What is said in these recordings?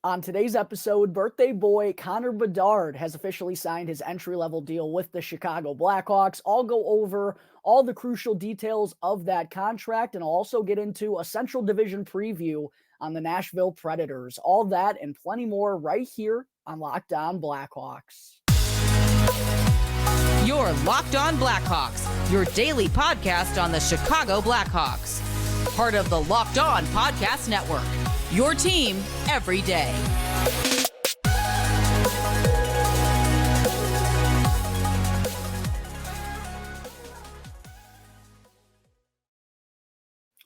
On today's episode, birthday boy Connor Bedard has officially signed his entry-level deal with the Chicago Blackhawks. I'll go over all the crucial details of that contract, and I'll also get into a Central Division preview on the Nashville Predators. All that and plenty more right here on Locked On Blackhawks. You're Locked On Blackhawks, your daily podcast on the Chicago Blackhawks. Part of the Locked On Podcast Network, your team every day.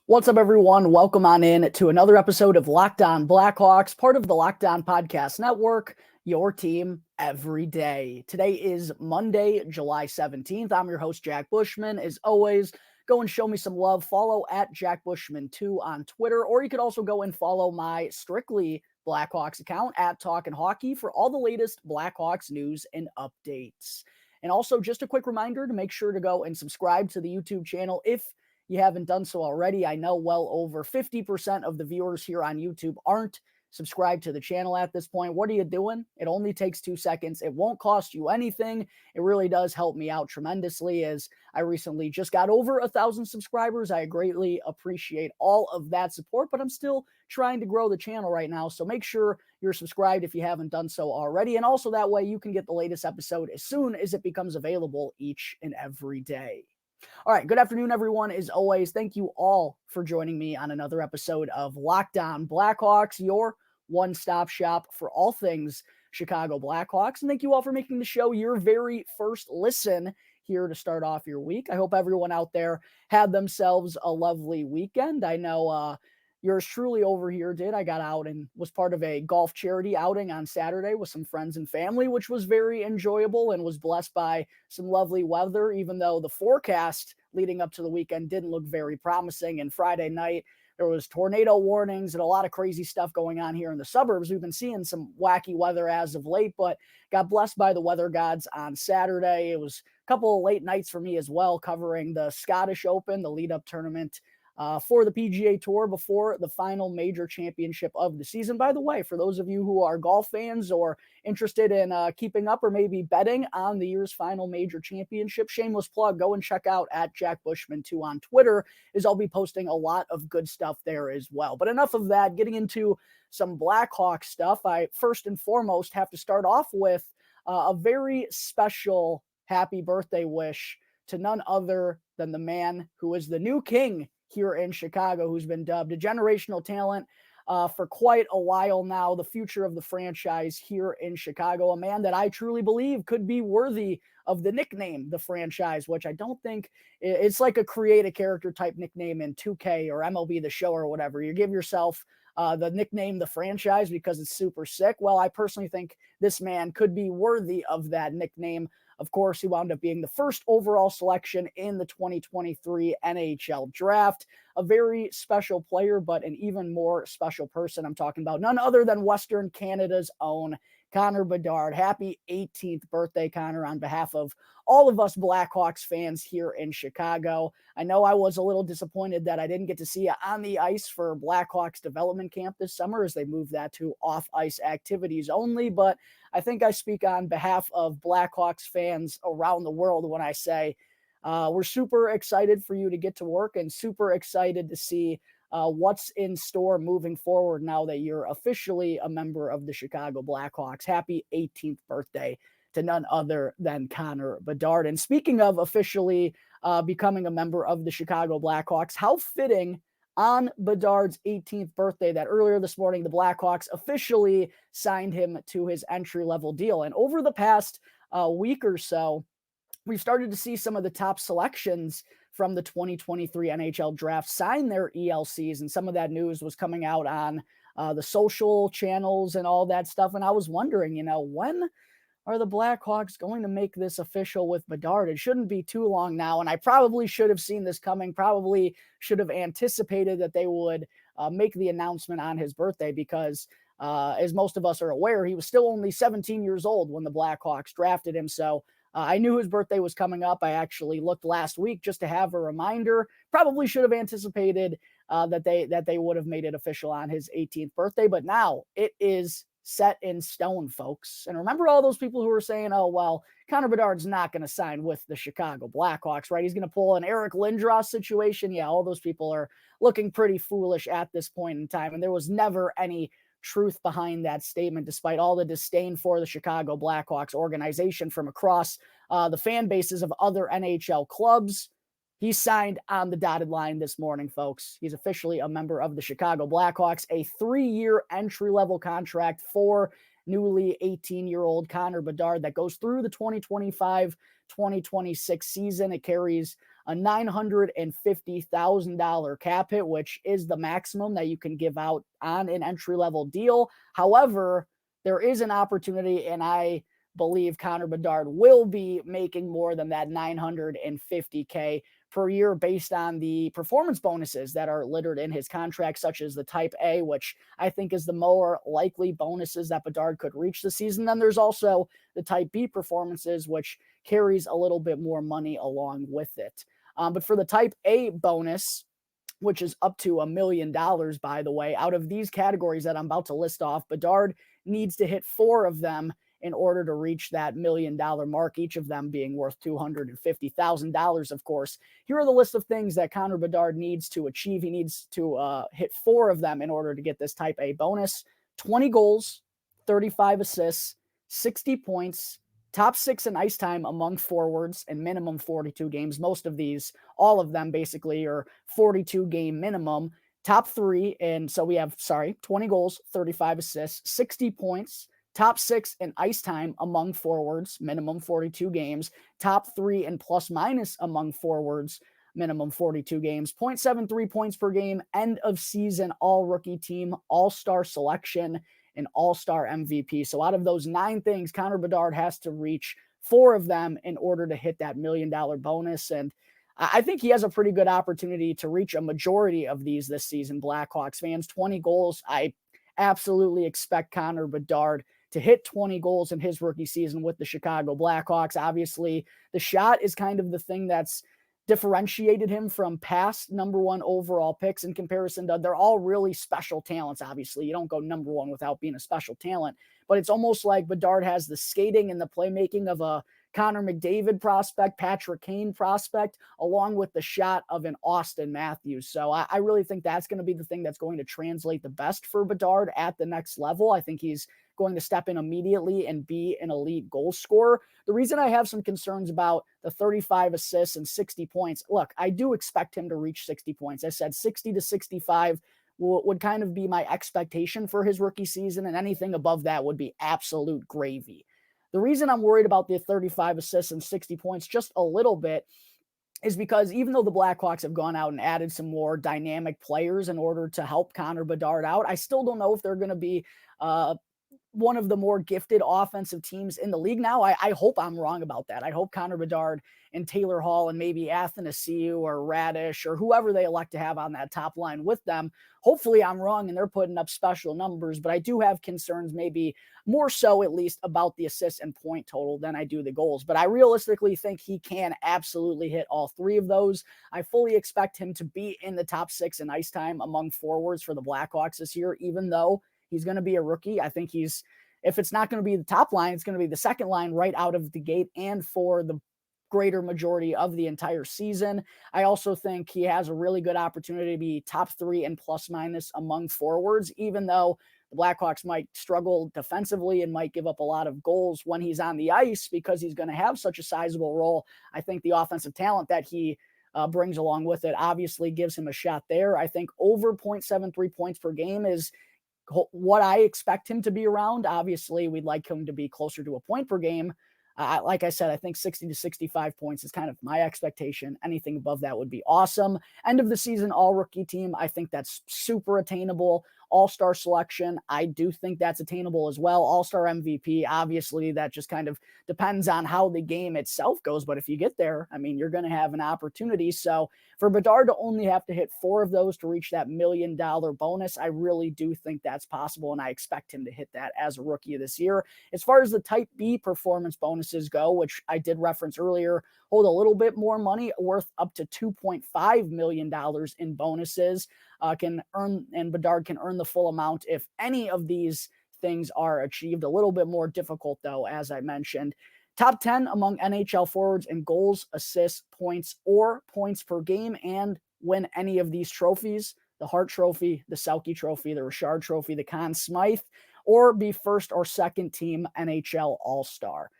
What's up, everyone? Welcome on in to another episode of Locked On Blackhawks, part of the Locked On Podcast Network, your team every day. Today is Monday, July 17th. I'm your host, Jack Bushman. As always, go and show me some love. Follow at Jack Bushman2 on Twitter, or you could also go and follow my Strictly Blackhawks account at Talkin' Hockey for all the latest Blackhawks news and updates. And also, just a quick reminder to make sure to go and subscribe to the YouTube channel if you haven't done so already. I know well over 50% of the viewers here on YouTube aren't subscribed to the channel at this point. What are you doing? It only takes 2 seconds. It won't cost you anything. It really does help me out tremendously, as I recently just got over 1,000 subscribers. I greatly appreciate all of that support, but I'm still trying to grow the channel right now. So make sure you're subscribed if you haven't done so already. And also that way you can get the latest episode as soon as it becomes available each and every day. All right, good afternoon, everyone. As always, thank you all for joining me on another episode of Locked On Blackhawks, your one-stop shop for all things Chicago Blackhawks. And thank you all for making the show your very first listen here to start off your week. I hope everyone out there had themselves a lovely weekend. I know yours truly over here did. I got out and was part of a golf charity outing on Saturday with some friends and family, which was very enjoyable and was blessed by some lovely weather, even though the forecast leading up to the weekend didn't look very promising. And Friday night, there was tornado warnings and a lot of crazy stuff going on here in the suburbs. We've been seeing some wacky weather as of late, but got blessed by the weather gods on Saturday. It was a couple of late nights for me as well, covering the Scottish Open, the lead-up tournament for the PGA Tour before the final major championship of the season. By the way, for those of you who are golf fans or interested in keeping up or maybe betting on the year's final major championship, shameless plug, go and check out at Jack Bushman2 on Twitter, as I'll be posting a lot of good stuff there as well. But enough of that, getting into some Blackhawks stuff. I first and foremost have to start off with a very special happy birthday wish to none other than the man who is the new king here in Chicago, who's been dubbed a generational talent for quite a while now, the future of the franchise here in Chicago, a man that I truly believe could be worthy of the nickname, the franchise, which I don't think it's like a create a character type nickname in 2K or MLB The Show or whatever. You give yourself the nickname, the franchise, because it's super sick. Well, I personally think this man could be worthy of that nickname. Of course, he wound up being the first overall selection in the 2023 NHL draft. A very special player, but an even more special person. I'm talking about none other than Western Canada's own Connor Bedard. Happy 18th birthday, Connor, on behalf of all of us Blackhawks fans here in Chicago. I know I was a little disappointed that I didn't get to see you on the ice for Blackhawks development camp this summer, as they moved that to off-ice activities only, but I think I speak on behalf of Blackhawks fans around the world when I say we're super excited for you to get to work and super excited to see what's in store moving forward now that you're officially a member of the Chicago Blackhawks. Happy 18th birthday to none other than Connor Bedard. And speaking of officially becoming a member of the Chicago Blackhawks, how fitting on Bedard's 18th birthday that earlier this morning, the Blackhawks officially signed him to his entry-level deal. And over the past week or so, we've started to see some of the top selections from the 2023 NHL draft sign their ELCs, and some of that news was coming out on the social channels and all that stuff. And I was wondering, when are the Blackhawks going to make this official with Bedard? It shouldn't be too long now, and I probably should have seen this coming, probably should have anticipated that they would make the announcement on his birthday, because as most of us are aware, he was still only 17 years old when the Blackhawks drafted him. So I knew his birthday was coming up. I actually looked last week just to have a reminder. Probably should have anticipated that they would have made it official on his 18th birthday, but now it is set in stone, folks. And remember all those people who were saying, oh, well, Connor Bedard's not going to sign with the Chicago Blackhawks, right? He's going to pull an Eric Lindros situation. Yeah, all those people are looking pretty foolish at this point in time. And there was never any truth behind that statement, despite all the disdain for the Chicago Blackhawks organization from across the fan bases of other NHL clubs. He signed on the dotted line this morning, folks. He's officially a member of the Chicago Blackhawks, a 3-year entry-level contract for newly 18-year-old Connor Bedard that goes through the 2025-2026 season. It carries a $950,000 cap hit, which is the maximum that you can give out on an entry-level deal. However, there is an opportunity, and I believe Connor Bedard will be making more than that $950K per year based on the performance bonuses that are littered in his contract, such as the Type A, which I think is the more likely bonuses that Bedard could reach this season. Then there's also the Type B performances, which carries a little bit more money along with it. But for the Type A bonus, which is up to $1 million, by the way, out of these categories that I'm about to list off, Bedard needs to hit 4 of them in order to reach that $1 million mark, each of them being worth $250,000, of course. Here are the list of things that Connor Bedard needs to achieve. He needs to hit 4 of them in order to get this Type A bonus: 20 goals, 35 assists, 60 points, top 6 in ice time among forwards, and minimum 42 games. Most of these, all of them basically, are 42-game minimum. Top 3, and so we have, 20 goals, 35 assists, 60 points, top 6 in ice time among forwards, minimum 42 games. Top 3 in plus minus among forwards, minimum 42 games. 0.73 points per game, end of season all-rookie team, all-star selection, and all-star MVP. So out of those 9 things, Connor Bedard has to reach 4 of them in order to hit that $1 million bonus. And I think he has a pretty good opportunity to reach a majority of these this season, Blackhawks fans. 20 goals. I absolutely expect Connor Bedard to hit 20 goals in his rookie season with the Chicago Blackhawks. Obviously, the shot is kind of the thing that's differentiated him from past number 1 overall picks in comparison to, they're all really special talents. Obviously, you don't go number 1 without being a special talent, but it's almost like Bedard has the skating and the playmaking of a Connor McDavid prospect, Patrick Kane prospect, along with the shot of an Austin Matthews. So I really think that's going to be the thing that's going to translate the best for Bedard at the next level. I think he's going to step in immediately and be an elite goal scorer. The reason I have some concerns about the 35 assists and 60 points, look, I do expect him to reach 60 points. I said 60 to 65 would kind of be my expectation for his rookie season, and anything above that would be absolute gravy. The reason I'm worried about the 35 assists and 60 points just a little bit is because even though the Blackhawks have gone out and added some more dynamic players in order to help Connor Bedard out, I still don't know if they're going to be one of the more gifted offensive teams in the league now. I hope I'm wrong about that. I hope Connor Bedard and Taylor Hall and maybe Athanasiou or Radish or whoever they elect to have on that top line with them. Hopefully I'm wrong and they're putting up special numbers, but I do have concerns, maybe more so at least, about the assists and point total than I do the goals. But I realistically think he can absolutely hit all 3 of those. I fully expect him to be in the top 6 in ice time among forwards for the Blackhawks this year, even though he's going to be a rookie. I think if it's not going to be the top line, it's going to be the second line right out of the gate and for the greater majority of the entire season. I also think he has a really good opportunity to be top 3 in plus minus among forwards, even though the Blackhawks might struggle defensively and might give up a lot of goals when he's on the ice because he's going to have such a sizable role. I think the offensive talent that he brings along with it obviously gives him a shot there. I think over 0.73 points per game is what I expect him to be around. Obviously, we'd like him to be closer to a point per game. Like I said, I think 60 to 65 points is kind of my expectation. Anything above that would be awesome. End of the season, all rookie team. I think that's super attainable. All-star selection, I do think that's attainable as well. All-star MVP, obviously, that just kind of depends on how the game itself goes. But if you get there, I mean, you're going to have an opportunity. So for Bedard to only have to hit 4 of those to reach that $1 million bonus, I really do think that's possible. And I expect him to hit that as a rookie this year. As far as the Type B performance bonuses go, which I did reference earlier, hold a little bit more money, worth up to $2.5 million in bonuses. And Bedard can earn the full amount if any of these things are achieved. A little bit more difficult, though, as I mentioned. Top 10 among NHL forwards in goals, assists, points, or points per game, and win any of these trophies: the Hart Trophy, the Selke Trophy, the Richard Trophy, the Conn Smythe, or be first or second team NHL All-Star.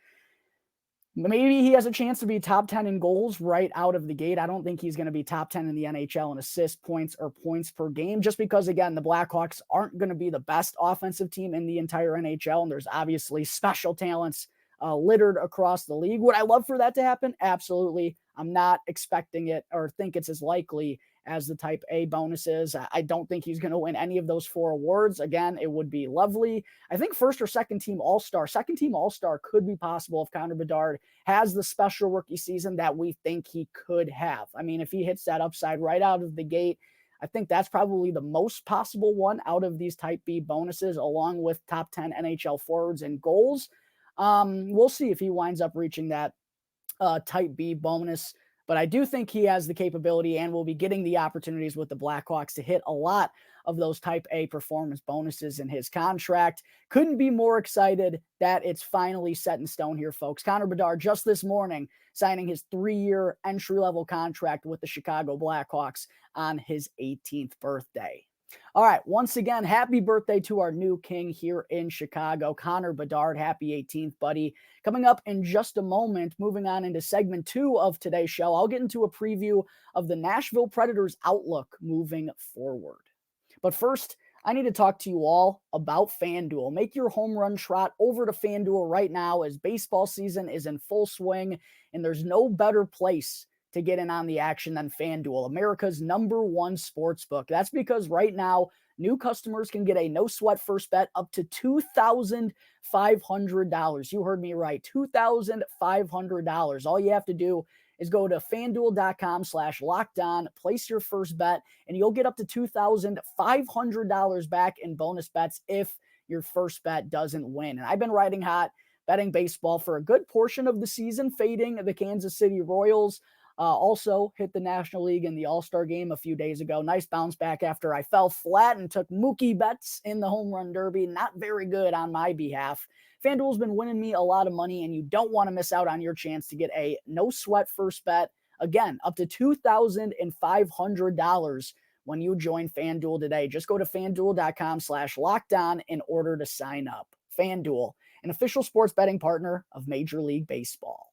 Maybe he has a chance to be top 10 in goals right out of the gate. I don't think he's going to be top 10 in the NHL in assists, points, or points per game, just because, again, the Blackhawks aren't going to be the best offensive team in the entire NHL, and there's obviously special talents littered across the league. Would I love for that to happen? Absolutely. I'm not expecting it or think it's as likely as the type A bonuses. I don't think he's going to win any of those 4 awards. Again, it would be lovely. I think first or second team All-Star could be possible if Connor Bedard has the special rookie season that we think he could have. I mean, if he hits that upside right out of the gate, I think that's probably the most possible one out of these type B bonuses, along with top 10 NHL forwards and goals. We'll see if he winds up reaching that type B bonus, but I do think he has the capability and will be getting the opportunities with the Blackhawks to hit a lot of those type A performance bonuses in his contract. Couldn't be more excited that it's finally set in stone here, folks. Connor Bedard just this morning signing his 3-year entry-level contract with the Chicago Blackhawks on his 18th birthday. All right, once again, happy birthday to our new king here in Chicago, Connor Bedard. Happy 18th, buddy. Coming up in just a moment, moving on into segment 2 of today's show, I'll get into a preview of the Nashville Predators' outlook moving forward. But first, I need to talk to you all about FanDuel. Make your home run trot over to FanDuel right now, as baseball season is in full swing, and there's no better place to get in on the action than FanDuel, America's #1 sports book. That's because right now, new customers can get a no-sweat first bet up to $2,500. You heard me right, $2,500. All you have to do is go to FanDuel.com/lockedon, place your first bet, and you'll get up to $2,500 back in bonus bets if your first bet doesn't win. And I've been riding hot betting baseball for a good portion of the season, fading the Kansas City Royals. Also hit the National League in the All-Star game a few days ago. Nice bounce back after I fell flat and took Mookie Betts in the home run derby. Not very good on my behalf. FanDuel's been winning me a lot of money, and you don't want to miss out on your chance to get a no-sweat first bet. Again, up to $2,500 when you join FanDuel today. Just go to FanDuel.com/lockedon in order to sign up. FanDuel, an official sports betting partner of Major League Baseball.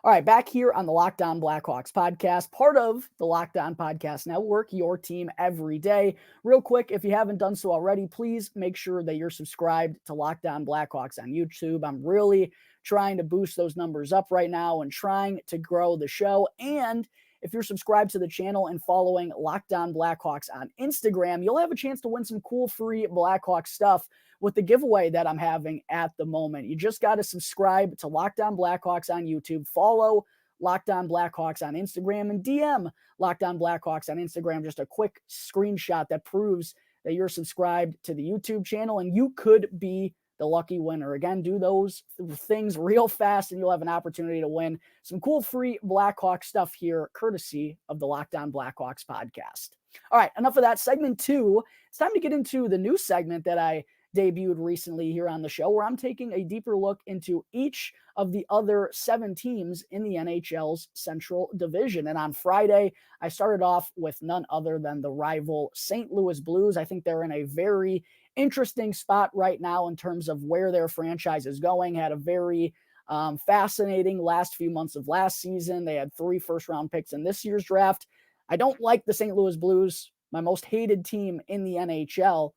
All right, back here on the Locked On Blackhawks podcast, part of the Locked On Podcast Network, your team every day. Real quick, if you haven't done so already, please make sure that you're subscribed to Locked On Blackhawks on YouTube. I'm really trying to boost those numbers up right now and trying to grow the show. And if you're subscribed to the channel and following Locked On Blackhawks on Instagram, you'll have a chance to win some cool free Blackhawks stuff with the giveaway that I'm having at the moment. You just got to subscribe to Locked On Blackhawks on YouTube, follow Locked On Blackhawks on Instagram, and DM Locked On Blackhawks on Instagram. Just a quick screenshot that proves that you're subscribed to the YouTube channel, and you could be the lucky winner. Again, do those things real fast, and you'll have an opportunity to win some cool free Blackhawks stuff here, courtesy of the Locked On Blackhawks podcast. All right, enough of that. Segment 2. It's time to get into the new segment that I debuted recently here on the show, where I'm taking a deeper look into each of the other 7 teams in the NHL's Central Division. And on Friday, I started off with none other than the rival St. Louis Blues. I think they're in a very interesting spot right now in terms of where their franchise is going. Had a very fascinating last few months of last season. They had 3 first-round picks in this year's draft. I don't like the St. Louis Blues, my most hated team in the NHL,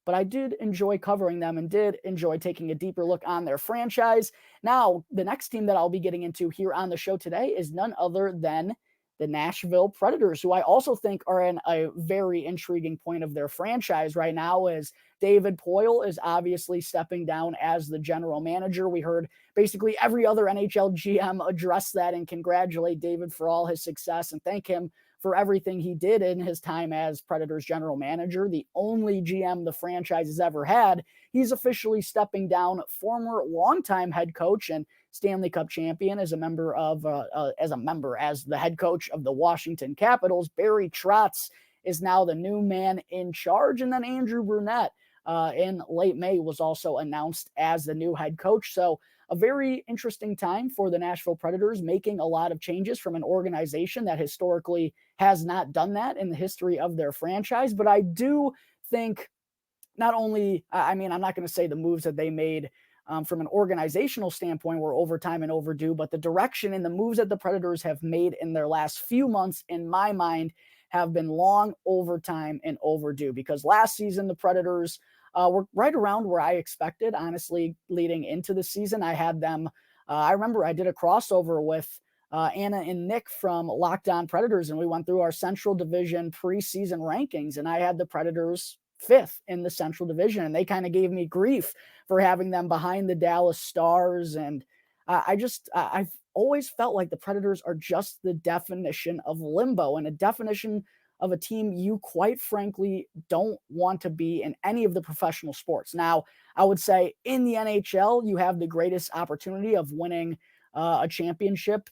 but I did enjoy covering them and did enjoy taking a deeper look on their franchise. Now, the next team that I'll be getting into here on the show today is none other than the Nashville Predators, who I also think are in a very intriguing point of their franchise right now, as David Poile is obviously stepping down as the general manager. We heard basically every other NHL GM address that and congratulate David for all his success and thank him for everything he did in his time as Predators general manager, the only GM the franchise has ever had. He's officially stepping down. Former longtime head coach and Stanley Cup champion as the head coach of the Washington Capitals, Barry Trotz, is now the new man in charge. And then Andrew Brunette, in late May was also announced as the new head coach. So a very interesting time for the Nashville Predators, making a lot of changes from an organization that historically has not done that in the history of their franchise. But I do think not only, I mean, I'm not going to say the moves that they made from an organizational standpoint were overtime and overdue, but the direction and the moves that the Predators have made in their last few months, in my mind, have been long overtime and overdue, because last season the Predators were right around where I expected, honestly, leading into the season. I had them, I remember I did a crossover with Anna and Nick from Locked On Predators, and we went through our Central Division preseason rankings, and I had the Predators 5th in the Central Division, and they kind of gave me grief for having them behind the Dallas Stars. And I've always felt like the Predators are just the definition of limbo, and a definition of a team you quite frankly don't want to be in any of the professional sports. Now, I would say in the NHL, you have the greatest opportunity of winning a championship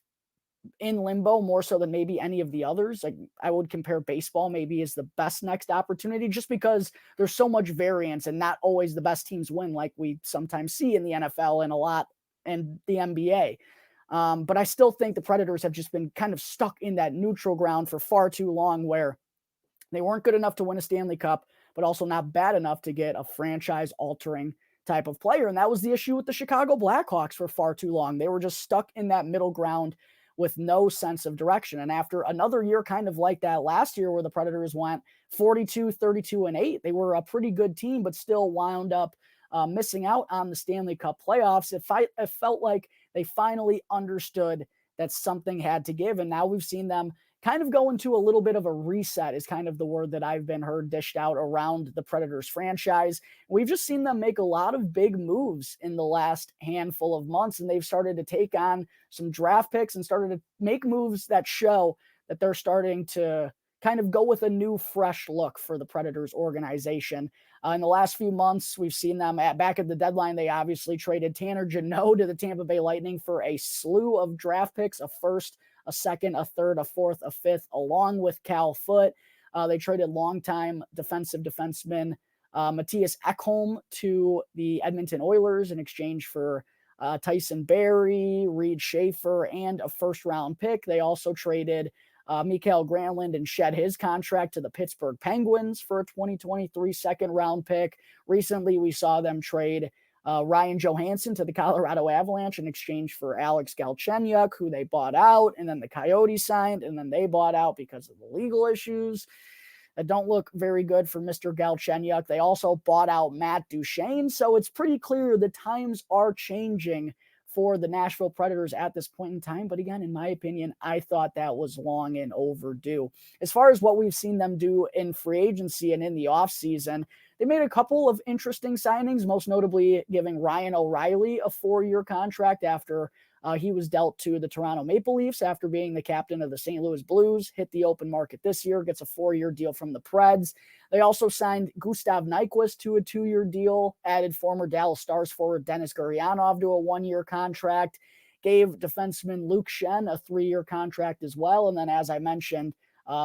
in limbo, more so than maybe any of the others. Like, I would compare baseball maybe as the best next opportunity, just because there's so much variance and not always the best teams win, like we sometimes see in the NFL and a lot in the NBA. But I still think the Predators have just been kind of stuck in that neutral ground for far too long, where they weren't good enough to win a Stanley Cup, but also not bad enough to get a franchise-altering type of player. And that was the issue with the Chicago Blackhawks for far too long. They were just stuck in that middle ground with no sense of direction. And after another year kind of like that last year, where the Predators went 42, 32, and 8, they were a pretty good team, but still wound up missing out on the Stanley Cup playoffs. It felt like they finally understood that something had to give. And now we've seen them kind of go into a little bit of a reset, is kind of the word that I've been heard dished out around the Predators franchise. We've just seen them make a lot of big moves in the last handful of months, and they've started to take on some draft picks and started to make moves that show that they're starting to kind of go with a new, fresh look for the Predators organization. In the last few months, we've seen them back at the deadline. They obviously traded Tanner Jeannot to the Tampa Bay Lightning for a slew of draft picks, a first, a second, a third, a fourth, a fifth, along with Cal Foote. They traded longtime defenseman Matthias Ekholm to the Edmonton Oilers in exchange for Tyson Barrie, Reed Schaefer, and a first-round pick. They also traded Mikael Granlund and shed his contract to the Pittsburgh Penguins for a 2023 second-round pick. Recently, we saw them trade Ryan Johansson to the Colorado Avalanche in exchange for Alex Galchenyuk, who they bought out, and then the Coyotes signed, and then they bought out because of the legal issues that don't look very good for Mr. Galchenyuk. They also bought out Matt Duchene, so it's pretty clear the times are changing for the Nashville Predators at this point in time. But again, in my opinion, I thought that was long and overdue. As far as what we've seen them do in free agency and in the offseason, they made a couple of interesting signings, most notably giving Ryan O'Reilly a 4-year contract after he was dealt to the Toronto Maple Leafs after being the captain of the St. Louis Blues, hit the open market this year, gets a 4-year deal from the Preds. They also signed Gustav Nyquist to a 2-year deal, added former Dallas Stars forward Dennis Gurianov to a 1-year contract, gave defenseman Luke Shen a 3-year contract as well. And then, as I mentioned,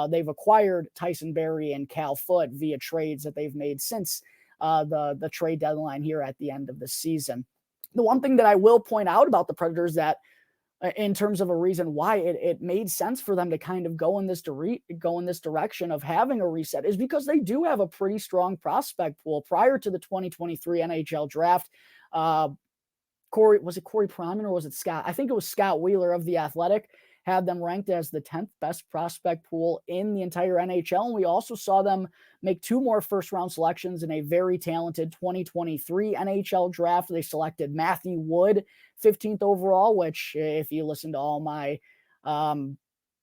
they've acquired Tyson Barrie and Cal Foote via trades that they've made since the trade deadline here at the end of the season. The one thing that I will point out about the Predators that in terms of a reason why it made sense for them to kind of go in this direction of having a reset is because they do have a pretty strong prospect pool. Prior to the 2023 NHL draft, Corey Pronman or was it Scott? I think it was Scott Wheeler of The Athletic had them ranked as the 10th best prospect pool in the entire NHL. And we also saw them make 2 more first-round selections in a very talented 2023 NHL draft. They selected Matthew Wood, 15th overall, which if you listen to all my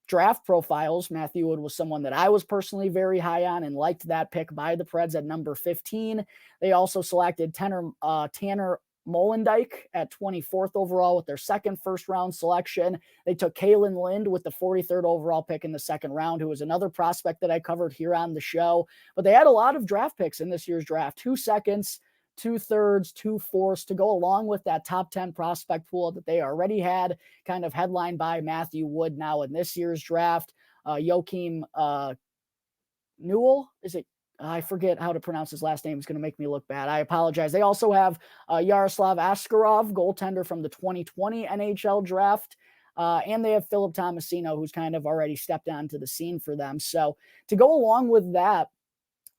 draft profiles, Matthew Wood was someone that I was personally very high on and liked that pick by the Preds at number 15. They also selected Tanner Molendyk at 24th overall with their second first-round selection. They took Kalen Lind with the 43rd overall pick in the second round, who was another prospect that I covered here on the show. But they had a lot of draft picks in this year's draft, 2 seconds, 2 thirds, 2 fourths to go along with that top 10 prospect pool that they already had, kind of headlined by Matthew Wood now in this year's draft. Joakim Newell, is it I forget how to pronounce his last name. It's going to make me look bad. I apologize. They also have Yaroslav Askarov, goaltender from the 2020 NHL draft. And they have Philip Tomasino, who's kind of already stepped onto the scene for them. So to go along with that,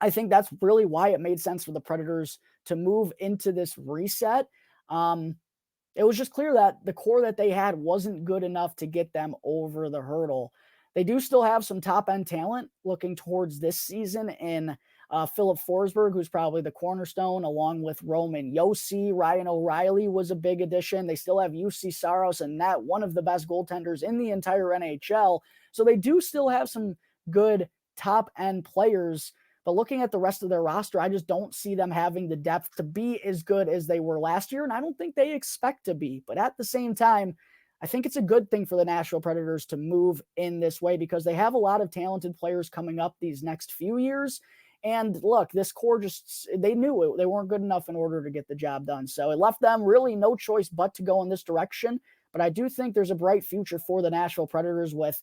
I think that's really why it made sense for the Predators to move into this reset. It was just clear that the core that they had wasn't good enough to get them over the hurdle. They do still have some top-end talent looking towards this season in Philip Forsberg, who's probably the cornerstone, along with Roman Josi. Ryan O'Reilly was a big addition. They still have UC Saros and Net, one of the best goaltenders in the entire NHL. So they do still have some good top-end players. But looking at the rest of their roster, I just don't see them having the depth to be as good as they were last year, and I don't think they expect to be. But at the same time, I think it's a good thing for the Nashville Predators to move in this way because they have a lot of talented players coming up these next few years. And look, this core they knew it. They weren't good enough in order to get the job done. So it left them really no choice but to go in this direction. But I do think there's a bright future for the Nashville Predators with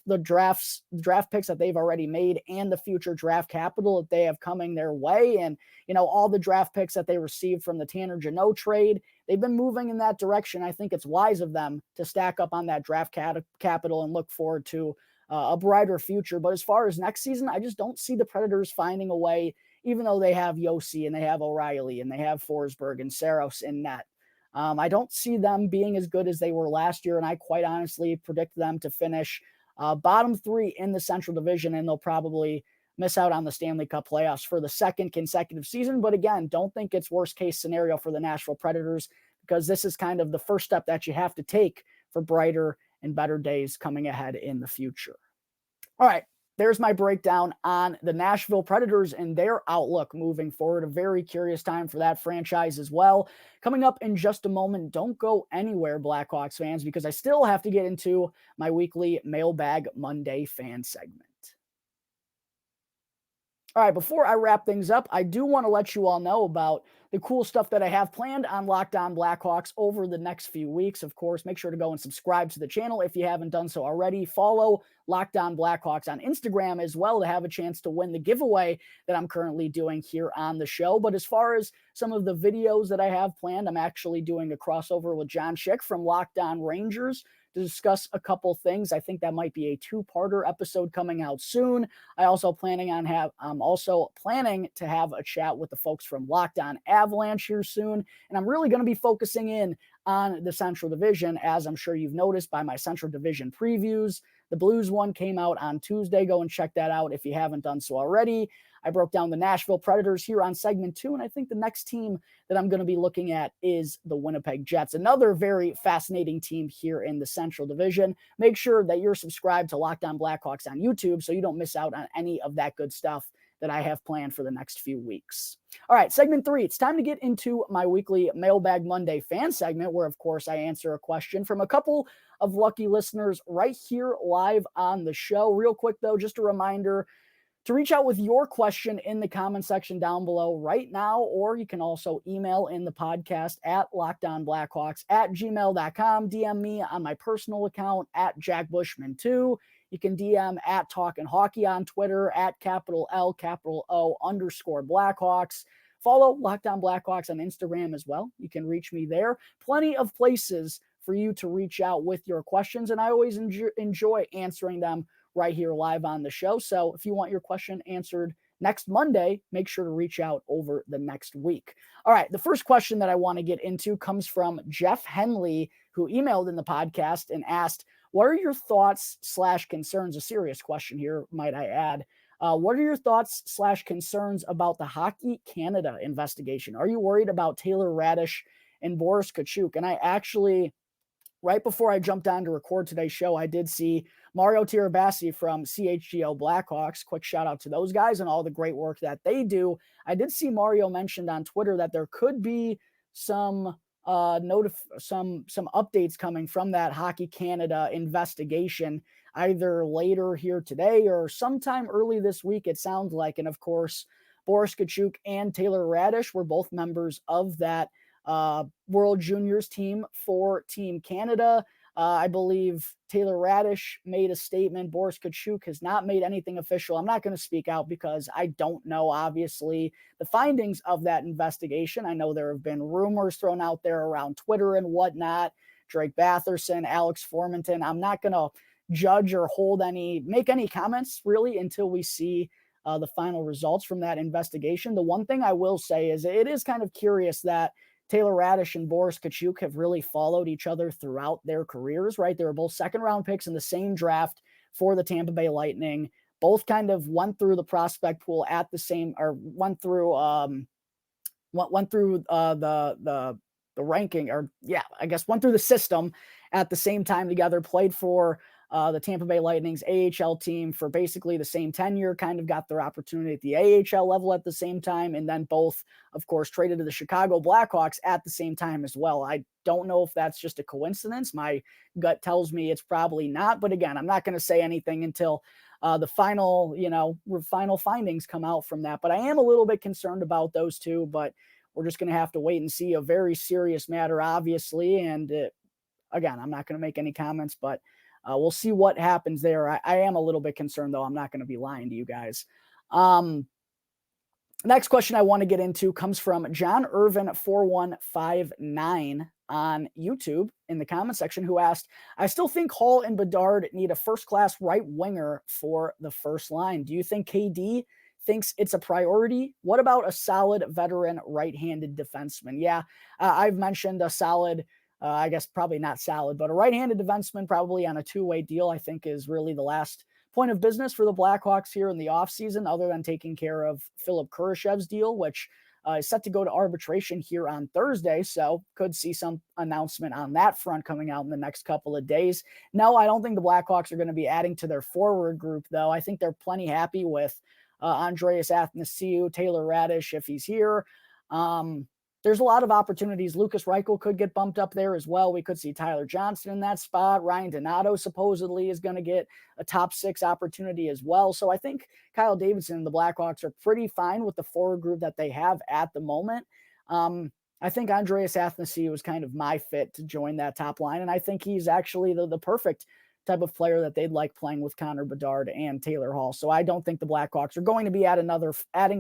the draft picks that they've already made and the future draft capital that they have coming their way. And, all the draft picks that they received from the Tanner Jeannot trade, they've been moving in that direction. I think it's wise of them to stack up on that draft capital and look forward to a brighter future. But as far as next season, I just don't see the Predators finding a way, even though they have Josi and they have O'Reilly and they have Forsberg and Saros in net. I don't see them being as good as they were last year, and I quite honestly predict them to finish bottom 3 in the Central Division, and they'll probably miss out on the Stanley Cup playoffs for the second consecutive season. But again, don't think it's worst-case scenario for the Nashville Predators because this is kind of the first step that you have to take for brighter and better days coming ahead in the future. All right. There's my breakdown on the Nashville Predators and their outlook moving forward. A very curious time for that franchise as well. Coming up in just a moment, don't go anywhere, Blackhawks fans, because I still have to get into my weekly Mailbag Monday fan segment. All right, before I wrap things up, I do want to let you all know about the cool stuff that I have planned on Locked On Blackhawks over the next few weeks. Of course, make sure to go and subscribe to the channel if you haven't done so already. Follow Locked On Blackhawks on Instagram as well to have a chance to win the giveaway that I'm currently doing here on the show. But as far as some of the videos that I have planned, I'm actually doing a crossover with John Schick from Locked On Rangers to discuss a couple things. I think that might be a 2-parter episode coming out soon. I'm also planning to have a chat with the folks from Locked On Avalanche here soon. And I'm really going to be focusing in on the Central Division, as I'm sure you've noticed by my Central Division previews. The Blues one came out on Tuesday. Go and check that out if you haven't done so already. I broke down the Nashville Predators here on segment 2, and I think the next team that I'm going to be looking at is the Winnipeg Jets, another very fascinating team here in the Central Division. Make sure that you're subscribed to Locked On Blackhawks on YouTube so you don't miss out on any of that good stuff that I have planned for the next few weeks. All right, segment 3, it's time to get into my weekly Mailbag Monday fan segment where, of course, I answer a question from a couple of lucky listeners right here live on the show. Real quick, though, just a reminder to reach out with your question in the comment section down below right now, or you can also email in the podcast at lockedonblackhawks@gmail.com. DM me on my personal account at Jack Bushman 2. You can DM at Talkin' Hockey on Twitter at @L_O_Blackhawks. Follow Locked On Blackhawks on Instagram as well. You can reach me there. Plenty of places for you to reach out with your questions, and I always enjoy answering them right here live on the show. So if you want your question answered next Monday, make sure to reach out over the next week. All right, the first question that I want to get into comes from Jeff Henley, who emailed in the podcast and asked, what are your thoughts/concerns? A serious question here, might I add. What are your thoughts/concerns about the Hockey Canada investigation? Are you worried about Taylor Radish and Boris Kachuk? And I actually, right before I jumped on to record today's show, I did see Mario Tirabassi from CHGO Blackhawks. Quick shout out to those guys and all the great work that they do. I did see Mario mentioned on Twitter that there could be some updates coming from that Hockey Canada investigation either later here today or sometime early this week, it sounds like. And of course, Boris Kachuk and Taylor Radish were both members of that World Juniors team for Team Canada. I believe Taylor Radish made a statement. Boris Kachuk has not made anything official. I'm not going to speak out because I don't know, obviously, the findings of that investigation. I know there have been rumors thrown out there around Twitter and whatnot. Drake Batherson, Alex Formanton. I'm not going to judge or make any comments really until we see the final results from that investigation. The one thing I will say is it is kind of curious that Taylor Radish and Boris Kachuk have really followed each other throughout their careers, right? They were both second-round picks in the same draft for the Tampa Bay Lightning. Both kind of went through the prospect pool at the same, or went through the ranking, or I guess went through the system at the same time together. Played for the Tampa Bay Lightning's AHL team for basically the same tenure, kind of got their opportunity at the AHL level at the same time, and then both, of course, traded to the Chicago Blackhawks at the same time as well. I don't know if that's just a coincidence. My gut tells me it's probably not, but again, I'm not going to say anything until the final findings come out from that. But I am a little bit concerned about those two, but we're just going to have to wait and see. A very serious matter, obviously, and again, I'm not going to make any comments, but we'll see what happens there. I am a little bit concerned, though. I'm not going to be lying to you guys. Next question I want to get into comes from John Irvin 4159 on YouTube in the comment section, who asked, I still think Hall and Bedard need a first-class right winger for the first line. Do you think KD thinks it's a priority? What about a solid veteran right-handed defenseman? Yeah, I've mentioned a solid I guess probably not solid, but a right-handed defenseman probably on a two-way deal, I think, is really the last point of business for the Blackhawks here in the offseason, other than taking care of Philip Kurashev's deal, which is set to go to arbitration here on Thursday. So could see some announcement on that front coming out in the next couple of days. No, I don't think the Blackhawks are going to be adding to their forward group, though. I think they're plenty happy with Andreas Athanasiou, Taylor Radish, if he's here. There's a lot of opportunities. Lucas Reichel could get bumped up there as well. We could see Tyler Johnson in that spot. Ryan Donato supposedly is going to get a top 6 opportunity as well. So I think Kyle Davidson and the Blackhawks are pretty fine with the forward group that they have at the moment. I think Andreas Athanasiou is kind of my fit to join that top line, and I think he's actually the perfect type of player that they'd like playing with Connor Bedard and Taylor Hall. So I don't think the Blackhawks are going to be adding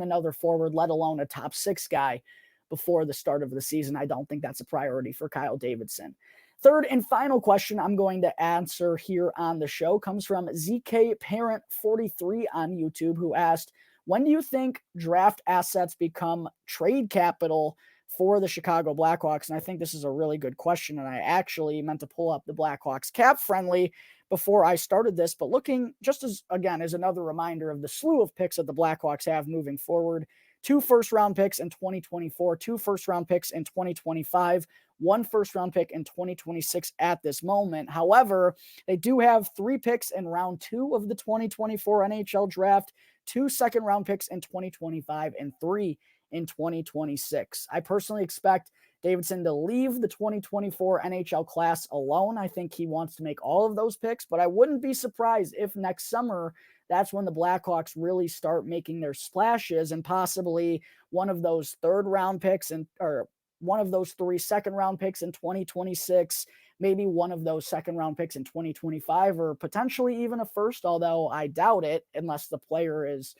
another forward, let alone a top 6 guy before the start of the season. I don't think that's a priority for Kyle Davidson. Third and final question I'm going to answer here on the show comes from ZK Parent 43 on YouTube, who asked, when do you think draft assets become trade capital for the Chicago Blackhawks? And I think this is a really good question, and I actually meant to pull up the Blackhawks cap friendly before I started this, but looking just as another reminder of the slew of picks that the Blackhawks have moving forward. 2 first-round picks in 2024, 2 first-round picks in 2025, 1 first-round pick in 2026 at this moment. However, they do have 3 picks in round 2 of the 2024 NHL draft, 2 second-round picks in 2025, and 3 in 2026. I personally expect Davidson to leave the 2024 NHL class alone. I think he wants to make all of those picks, but I wouldn't be surprised if next summer that's when the Blackhawks really start making their splashes, and possibly one of those third-round picks or one of those 3 second-round picks in 2026, maybe one of those second-round picks in 2025, or potentially even a first, although I doubt it unless the player is,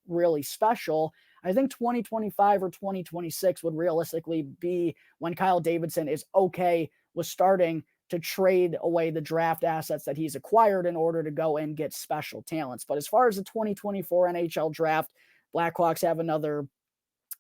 really special. I think 2025 or 2026 would realistically be when Kyle Davidson is okay with starting to trade away the draft assets that he's acquired in order to go and get special talents. But as far as the 2024 NHL draft, Blackhawks have another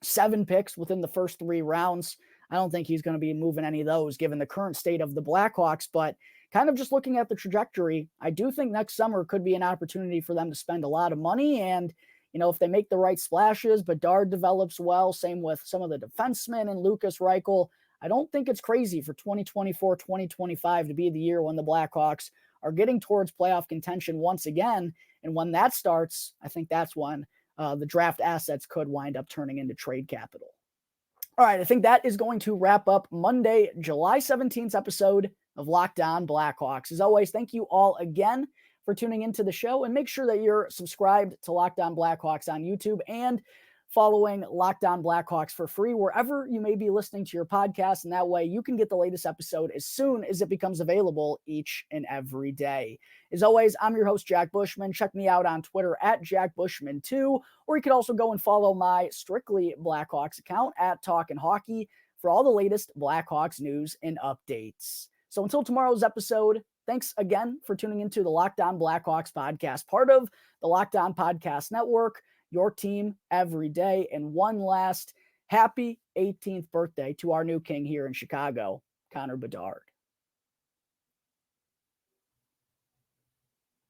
7 picks within the first 3 rounds. I don't think he's going to be moving any of those given the current state of the Blackhawks, but kind of just looking at the trajectory, I do think next summer could be an opportunity for them to spend a lot of money. And, if they make the right splashes, Bedard develops well, same with some of the defensemen and Lucas Reichel, I don't think it's crazy for 2024, 2025 to be the year when the Blackhawks are getting towards playoff contention once again. And when that starts, I think that's when the draft assets could wind up turning into trade capital. All right, I think that is going to wrap up Monday, July 17th episode of Locked On Blackhawks. As always, thank you all again for tuning into the show, and make sure that you're subscribed to Locked On Blackhawks on YouTube and following Locked On Blackhawks for free wherever you may be listening to your podcast. And that way you can get the latest episode as soon as it becomes available each and every day. As always, I'm your host, Jack Bushman. Check me out on Twitter at JackBushman2, or you could also go and follow my Strictly Blackhawks account at Talkin' Hockey for all the latest Blackhawks news and updates. So until tomorrow's episode, thanks again for tuning into the Locked On Blackhawks podcast, part of the Locked On Podcast Network, your team every day. And one last happy 18th birthday to our new king here in Chicago, Connor Bedard.